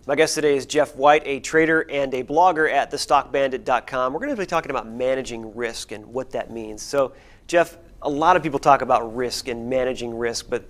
My guest today is Jeff White, a trader and a blogger at thestockbandit.com. We're going to be talking about managing risk and what that means. So, Jeff, a lot of people talk about risk and managing risk, but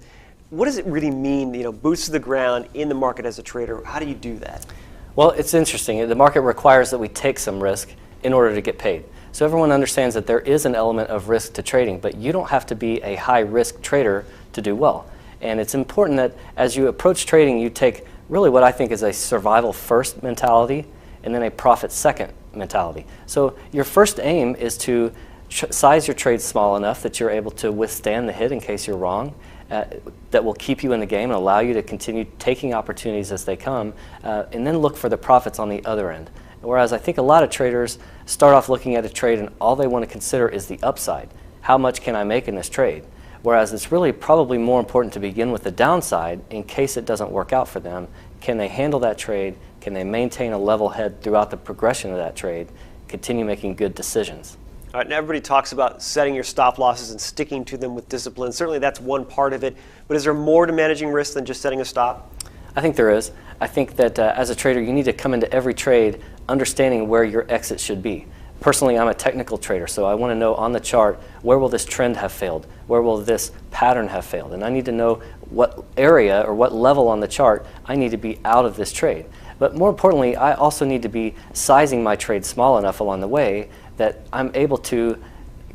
what does it really mean, boots to the ground in the market as a trader? How do you do that? Well, it's interesting. The market requires that we take some risk in order to get paid. So everyone understands that there is an element of risk to trading, but you don't have to be a high-risk trader to do well. And it's important that as you approach trading, you take really what I think is a survival-first mentality and then a profit-second mentality. So your first aim is to size your trades small enough that you're able to withstand the hit in case you're wrong, that will keep you in the game and allow you to continue taking opportunities as they come, and then look for the profits on the other end. Whereas I think a lot of traders start off looking at a trade and all they want to consider is the upside. How much can I make in this trade? Whereas it's really probably more important to begin with the downside in case it doesn't work out for them. Can they handle that trade? Can they maintain a level head throughout the progression of that trade? Continue making good decisions. All right, and everybody talks about setting your stop losses and sticking to them with discipline. Certainly that's one part of it, but is there more to managing risk than just setting a stop? I think there is. I think that as a trader, you need to come into every trade understanding where your exit should be. Personally, I'm a technical trader, so I want to know on the chart, where will this trend have failed? Where will this pattern have failed? And I need to know what area or what level on the chart I need to be out of this trade. But more importantly, I also need to be sizing my trade small enough along the way that I'm able to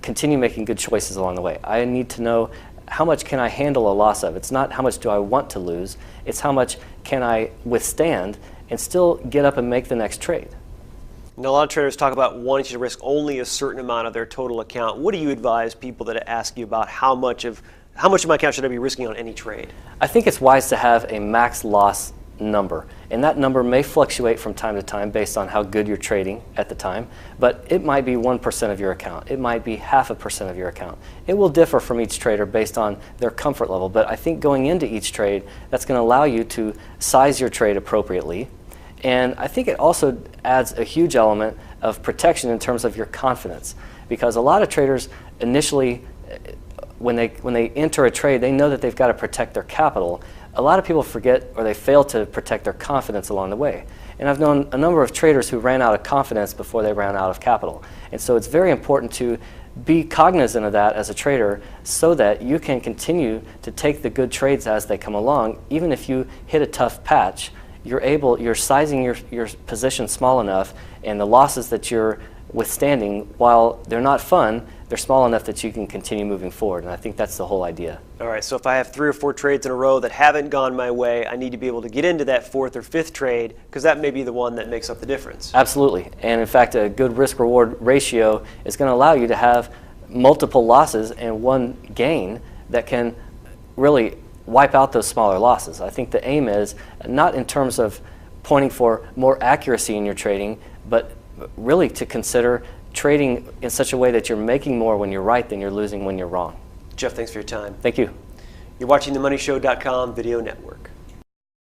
continue making good choices along the way. I need to know how much can I handle a loss of. It's not how much do I want to lose, it's how much can I withstand and still get up and make the next trade. Now, a lot of traders talk about wanting to risk only a certain amount of their total account. What do you advise people that ask you about how much of my account should I be risking on any trade? I think it's wise to have a max loss number, and that number may fluctuate from time to time based on how good you're trading at the time, but it might be 1% of your account, it might be 0.5% of your account. It will differ from each trader based on their comfort level, but I think going into each trade, that's going to allow you to size your trade appropriately. And I think it also adds a huge element of protection in terms of your confidence, because a lot of traders initially, when they enter a trade, they know that they've got to protect their capital. A lot of people forget or they fail to protect their confidence along the way. And I've known a number of traders who ran out of confidence before they ran out of capital. And so it's very important to be cognizant of that as a trader so that you can continue to take the good trades as they come along. Even if you hit a tough patch, you're sizing your position small enough, and the losses that you're withstanding, while they're not fun, they're small enough that you can continue moving forward. And I think that's the whole idea. All right, so if I have 3 or 4 trades in a row that haven't gone my way, I need to be able to get into that 4th or 5th trade, because that may be the one that makes up the difference. Absolutely. And in fact, a good risk-reward ratio is going to allow you to have multiple losses and one gain that can really wipe out those smaller losses. I think the aim is not in terms of pointing for more accuracy in your trading, but really to consider trading in such a way that you're making more when you're right than you're losing when you're wrong. Jeff, thanks for your time. Thank you. You're watching the MoneyShow.com video network.